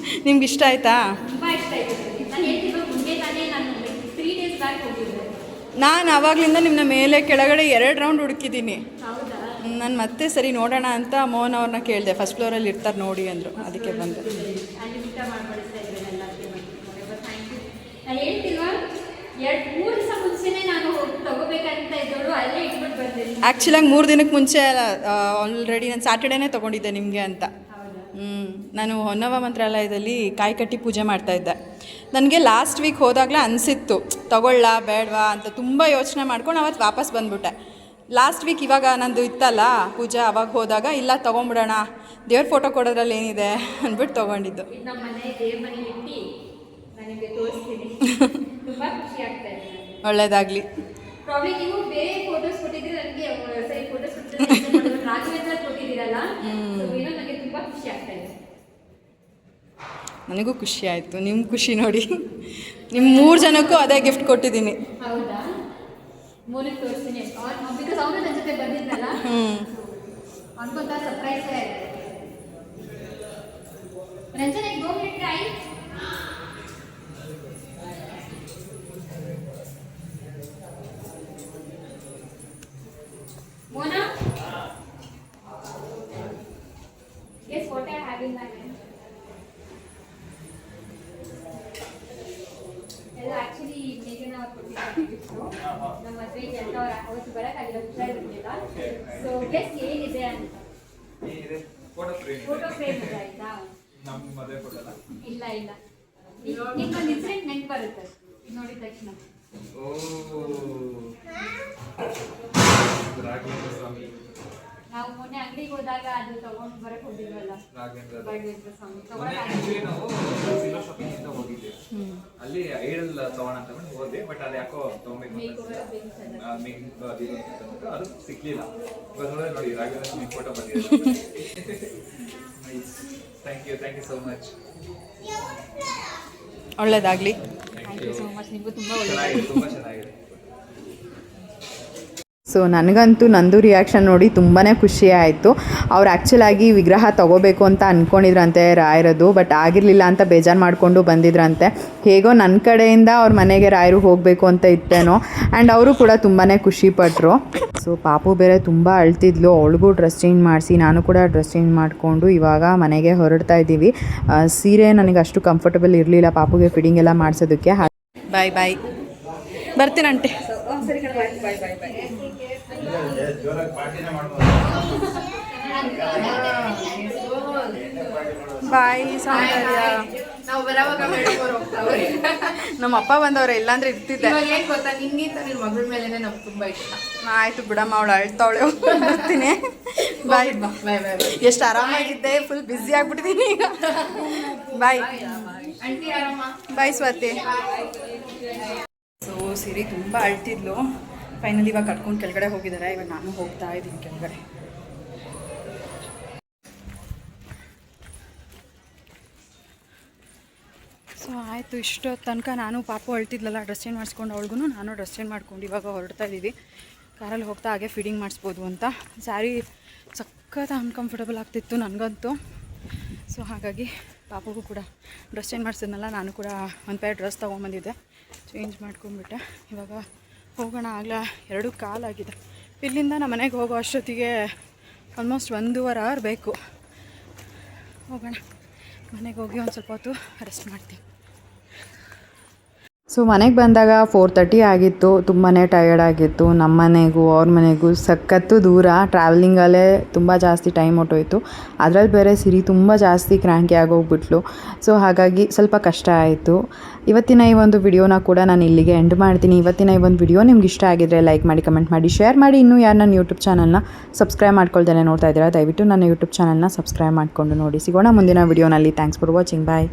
ನಿಮ್ಗೆ ಇಷ್ಟ ಆಯಿತಾ? ತುಂಬ ಇಷ್ಟ ಆಯಿತು. ನಾನು ಹೇಳ್ತಿದ್ದು ಮುಂದೆ ತಾನೇ ನಾನು 3 days ಬ್ಯಾಕ್ ಹೋಗಿದ್ದೆ. ನಾನು ಆವಾಗಲಿಂದ ನಿಮ್ಮನ್ನ ಮೇಲೆ ಕೆಳಗಡೆ 2 ರೌಂಡ್ ಹುಡುಕಿದ್ದೀನಿ. ಹೌದಾ? ನಾನು ಮತ್ತೆ ಸರಿ ನೋಡೋಣ ಅಂತ ಮೋಹನ್ ಅವ್ರನ್ನ ಕೇಳಿದೆ. ಫಸ್ಟ್ ಫ್ಲೋರಲ್ಲಿ ಇರ್ತಾರೆ ನೋಡಿ ಅಂದರು, ಅದಕ್ಕೆ ಬಂದೆ. ಅಲ್ಲಿ ಊಟ ಮಾಡಿಬಿಡ್ತಾ ಇದ್ದೇನೆ ಎಲ್ಲರಿಗೆ. Thank you. ನಾನು ಹೇಳ್ತಿಲ್ವಾ 2-3 ದಿವಸ ಮುಂಚೆನೇ ನಾನು ತಗೋಬೇಕಂತ ಇದ್ದೋಳು, ಅಲ್ಲೇ ಇಟ್ಬಿಟ್ಟು ಬರ್ತೀನಿ. ಆ್ಯಕ್ಚುಲಾಗಿ 3 ದಿನಕ್ಕೆ ಮುಂಚೆ ಆಲ್ರೆಡಿ ನಾನು ಸ್ಯಾಟರ್ಡೇನೇ ತೊಗೊಂಡಿದ್ದೆ ನಿಮಗೆ ಅಂತ. ನಾನು ಹೊನ್ನವ ಮಂತ್ರಾಲಯದಲ್ಲಿ ಕಾಯಿ ಕಟ್ಟಿ ಪೂಜೆ ಮಾಡ್ತಾಯಿದ್ದೆ. ನನಗೆ ಲಾಸ್ಟ್ ವೀಕ್ ಹೋದಾಗಲೇ ಅನಿಸಿತ್ತು ತಗೊಳ್ಳ ಬೇಡವಾ ಅಂತ. ತುಂಬ ಯೋಚನೆ ಮಾಡ್ಕೊಂಡು ಅವತ್ತು ವಾಪಸ್ ಬಂದುಬಿಟ್ಟೆ. ಲಾಸ್ಟ್ ವೀಕ್ ಇವಾಗ ನಂದು ಇತ್ತಲ್ಲ ಪೂಜೆ, ಅವಾಗ ಹೋದಾಗ ಇಲ್ಲ ತೊಗೊಂಬಿಡೋಣ, ದೇವ್ರ ಫೋಟೋ ಕೊಡೋದ್ರಲ್ಲಿ ಏನಿದೆ ಅಂದ್ಬಿಟ್ಟು ತೊಗೊಂಡಿದ್ದು. ನಮ್ಮ ಮನೆ ದೇವ್ರ ಮನೆ ಇಟ್ಟು ನನಗೆ ತೋರಿಸ್ತೀನಿ. ತುಂಬ ಖುಷಿ ಆಗ್ತಾ ಇದೆ. ಒಳ್ಳೆಯದಾಗಲಿ. ಪ್ರಾಬ್ಲಿ ನೀವು ಬೇರೆ ಫೋಟೋಸ್ ಕೊಟ್ಟಿದ್ರೆ ನನಗೆ ಸರಿ ಫೋಟೋಸ್ ಕೊಟ್ಟಿದ್ರೆ ರಾಘವೇಂದ್ರ ಕೊಟ್ಟಿದ್ದೀರಲ್ಲ, ಏನೋ ನನಗೆ ತುಂಬ ಖುಷಿ ಆಗ್ತಾ ಇದೆ. ನನಗೂ ಖುಷಿ ಆಯಿತು. ನಿಮ್ಮ ಖುಷಿ ನೋಡಿ. ನಿಮ್ಮ 3 ಜನಕ್ಕೂ ಅದೇ ಗಿಫ್ಟ್ ಕೊಟ್ಟಿದ್ದೀನಿ. ಹೌದಾ? ಮೂರಕ್ಕೆ ತೋರಿಸ್ತೀನಿ. ಬಿಕಾಸ್ ಅವನು ನನ್ನ ಜೊತೆ ಬಂದಿದ್ದಲ್ಲ, ಅನ್ಕೊಂತ ಸರ್ಪ್ರೈಸ್ ಆಯಿತು. ರಂಜನೆ go minute try. Mona? Guess what I have in my hand? ಎಲ್ಲ ಆ್ಯಕ್ಚುಲಿ ಮೇಘನಾ ಅವ್ರು ಕೊಟ್ಟಿದ್ದು. ನಮ್ಮ ಮದುವೆಗೆ ಅಂತ ಅವ್ರು ಅವತ್ತು ಬರೋಕ್ಕಾಗಿಲ್ಲ, ಹುಷಾರಿರಲಿಲ್ಲ. ಸೊ ಗೆಸ್ ಏನಿದೆ ಅಂತ. ಫೋಟೋ ಫ್ರೇಮ್ ಇದೆ ಆಯ್ತಾ? ಇಲ್ಲ ಇಲ್ಲ, ನಿಮ್ಗೊಂದು ಇನ್ಸಿಡೆಂಟ್ ನೆನ್ಪು ಬರುತ್ತೆ ನೋಡಿದ ತಕ್ಷಣ. ನಾವು ಮೊನ್ನೆ ಅಂಗಡಿಗೆ ಹೋದಾಗ ಅದು ತಗೊಂಡು ಬರಕ್ ಹೋಗಿದ್ವಲ್ಲ, ರಾಘವೇಂದ್ರ ಸ್ವಾಮಿ ಅಲ್ಲಿ ಐಡಲ್ ತಗೋಣ ಅಂತ ಹೋದೆ. ಬಟ್ ಅದು ಯಾಕೋ ತಗೋಬೇಕು ಅದು ಸಿಕ್ಲಿಲ್ಲ. ನೋಡಿ ರಾಘವೇಂದ್ರ ಸ್ವಾಮಿ ಫೋಟೋ ಬಂದಿದೆ. Thank you so much. ಒಳ್ಳೆಯದಾಗಲಿ. Thank you so much. ನಿಮಗೂ ತುಂಬ ತುಂಬ ಚೆನ್ನಾಗಿದೆ. ಸೊ ನನಗಂತೂ ನಂದು ರಿಯಾಕ್ಷನ್ ನೋಡಿ ತುಂಬಾ ಖುಷಿ ಆಯಿತು. ಅವ್ರು ಆ್ಯಕ್ಚುಲಾಗಿ ವಿಗ್ರಹ ತೊಗೋಬೇಕು ಅಂತ ಅಂದ್ಕೊಂಡಿದ್ರಂತೆ ರಾಯರದು, ಬಟ್ ಆಗಿರಲಿಲ್ಲ ಅಂತ ಬೇಜಾರು ಮಾಡಿಕೊಂಡು ಬಂದಿದ್ರಂತೆ. ಹೇಗೋ ನನ್ನ ಕಡೆಯಿಂದ ಅವ್ರ ಮನೆಗೆ ರಾಯರು ಹೋಗಬೇಕು ಅಂತ ಇತ್ತೇನೋ. ಆ್ಯಂಡ್ ಅವರು ಕೂಡ ತುಂಬಾ ಖುಷಿಪಟ್ಟರು. ಸೊ ಪಾಪು ಬೇರೆ ತುಂಬ ಅಳ್ತಿದ್ಲು. ಅವಳಿಗೂ ಡ್ರೆಸ್ ಚೇಂಜ್ ಮಾಡಿಸಿ ನಾನು ಕೂಡ ಡ್ರೆಸ್ ಚೇಂಜ್ ಮಾಡಿಕೊಂಡು ಇವಾಗ ಮನೆಗೆ ಹೊರಡ್ತಾ ಇದ್ದೀವಿ. ಸೀರೆ ನನಗೆ ಅಷ್ಟು ಕಂಫರ್ಟಬಲ್ ಇರಲಿಲ್ಲ ಪಾಪುಗೆ ಫಿಟ್ಟಿಂಗ್ ಎಲ್ಲ ಮಾಡಿಸೋದಕ್ಕೆ. ಬಾಯ್ ಬಾಯ್, ಬರ್ತೀನಂತೆ. ಬಾಯ್ ಸೌಂದರ್ಯ. ನಾವು ಬರೋವಾಗ ನಮ್ಮ ಅಪ್ಪ ಬಂದವ್ರೆ, ಇಲ್ಲಾಂದ್ರೆ ಇರ್ತಿದ್ದೆ. ಏನು ಗೊತ್ತಾ, ನಿನ್ಗಿಂತ ನಿನ್ನ ಮಗಳ ಮೇಲೇ ನಮ್ಗೆ ತುಂಬ ಇಷ್ಟ. ಆಯ್ತು ಬಿಡಮ್ಮ, ಅವಳು ಅಳ್ತಾವಳೆ. ಬರ್ತೀನಿ. ಬಾಯ್. ಬಾಯ್ ಬಾಯ್. ಎಷ್ಟು ಆರಾಮಾಗಿದ್ದೆ, ಫುಲ್ ಬ್ಯುಸಿ ಆಗ್ಬಿಟ್ಟಿದ್ದೀನಿ ಈಗ. ಬಾಯ್. ಆಂಟಿ ಆರಾಮ? ಬಾಯ್ ಸ್ವಾತಿ. ಸೊ ಸಿರಿ ತುಂಬ ಅಳ್ತಿದ್ಲು. ಫೈನಲಿ ಇವಾಗ ಕಟ್ಕೊಂಡು ಕೆಳಗಡೆ ಹೋಗಿದ್ದಾರೆ. ಇವಾಗ ನಾನು ಹೋಗ್ತಾ ಇದ್ದೀನಿ ಕೆಳಗಡೆ. ಸೊ ಆಯಿತು, ಇಷ್ಟು ತನಕ ನಾನು ಪಾಪು ಅಳ್ತಿದ್ಲಲ್ಲ, ಡ್ರೆಸ್ ಚೇಂಜ್ ಮಾಡಿಸ್ಕೊಂಡು ಅವಳಿಗೂ ನಾನು ಡ್ರೆಸ್ ಚೇಂಜ್ ಮಾಡ್ಕೊಂಡು ಇವಾಗ ಹೊರಡ್ತಾ ಇದ್ದೀವಿ. ಕಾರಲ್ಲಿ ಹೋಗ್ತಾ ಹಾಗೆ ಫೀಡಿಂಗ್ ಮಾಡಿಸ್ಬೋದು ಅಂತ. ಸ್ಯಾರಿ ಸಖತ್ ಅನ್ಕಂಫರ್ಟಬಲ್ ಆಗ್ತಿತ್ತು ನನಗಂತೂ. ಸೊ ಹಾಗಾಗಿ ಪಾಪಗೂ ಕೂಡ ಡ್ರೆಸ್ ಚೇಂಜ್ ಮಾಡಿಸಿದ್ನಲ್ಲ, ನಾನು ಕೂಡ ಒಂದು ಪೇರ್ ಡ್ರೆಸ್ ತೊಗೊಂಬಂದಿದ್ದೆ, ಚೇಂಜ್ ಮಾಡ್ಕೊಂಡ್ಬಿಟ್ಟೆ. ಇವಾಗ ಹೋಗೋಣ. ಆಗಲೇ 2 ಕಾಲಾಗಿದೆ. ಇಲ್ಲಿಂದ ನಮ್ಮ ಮನೆಗೆ ಹೋಗೋ ಅಷ್ಟೊತ್ತಿಗೆ ಆಲ್ಮೋಸ್ಟ್ 1.5 ಅವರ್ ಬೇಕು. ಹೋಗೋಣ, ಮನೆಗೆ ಹೋಗಿ ಒಂದು ಸ್ವಲ್ಪ ಹೊತ್ತು ರೆಸ್ಟ್ ಮಾಡ್ತೀನಿ. ಸೊ ಮನೆಗೆ ಬಂದಾಗ 4:30 ಆಗಿತ್ತು. ತುಂಬಾ ಟಯರ್ಡ್ ಆಗಿತ್ತು. ನಮ್ಮ ಮನೆಗೂ ಅವ್ರ ಮನೆಗೂ ಸಖತ್ತು ದೂರ. ಟ್ರಾವೆಲಿಂಗಲ್ಲೇ ತುಂಬ ಜಾಸ್ತಿ ಟೈಮ್ ಹೊಟ್ಟೋಯ್ತು. ಅದರಲ್ಲಿ ಬೇರೆ ಸಿರಿ ತುಂಬ ಜಾಸ್ತಿ ಕ್ರ್ಯಾಂಕಿ ಆಗೋಗ್ಬಿಟ್ಲು. ಸೊ ಹಾಗಾಗಿ ಸ್ವಲ್ಪ ಕಷ್ಟ ಆಯಿತು. ಇವತ್ತಿನ ಈ ಒಂದು ವಿಡಿಯೋನ ಕೂಡ ನಾನು ಇಲ್ಲಿಗೆ ಎಂಡ್ ಮಾಡ್ತೀನಿ. ಇವತ್ತಿನ ಈ ಒಂದು ವಿಡಿಯೋ ನಿಮ್ಗೆ ಇಷ್ಟ ಆಗಿದ್ರೆ ಲೈಕ್ ಮಾಡಿ, ಕಮೆಂಟ್ ಮಾಡಿ, ಶೇರ್ ಮಾಡಿ. ಇನ್ನೂ ಯಾರು ನನ್ನ ಯೂಟ್ಯೂಬ್ ಚಾನಲ್ನ ಸಬ್ಸ್ಕ್ರೈಬ್ ಮಾಡ್ಕೊಳ್ದೇನೆ ನೋಡ್ತಾ ಇದ್ದೀರಾ, ದಯವಿಟ್ಟು ನನ್ನ ಯೂಟ್ಯೂಬ್ ಚಾನಲ್ನ ಸಬ್ಸ್ಕ್ರೈಬ್ ಮಾಡಿಕೊಂಡು ನೋಡಿ. ಸಿಗೋಣ ಮುಂದಿನ ವಿಡಿಯೋನಲ್ಲಿ. Thanks for watching. ಬಾಯ್.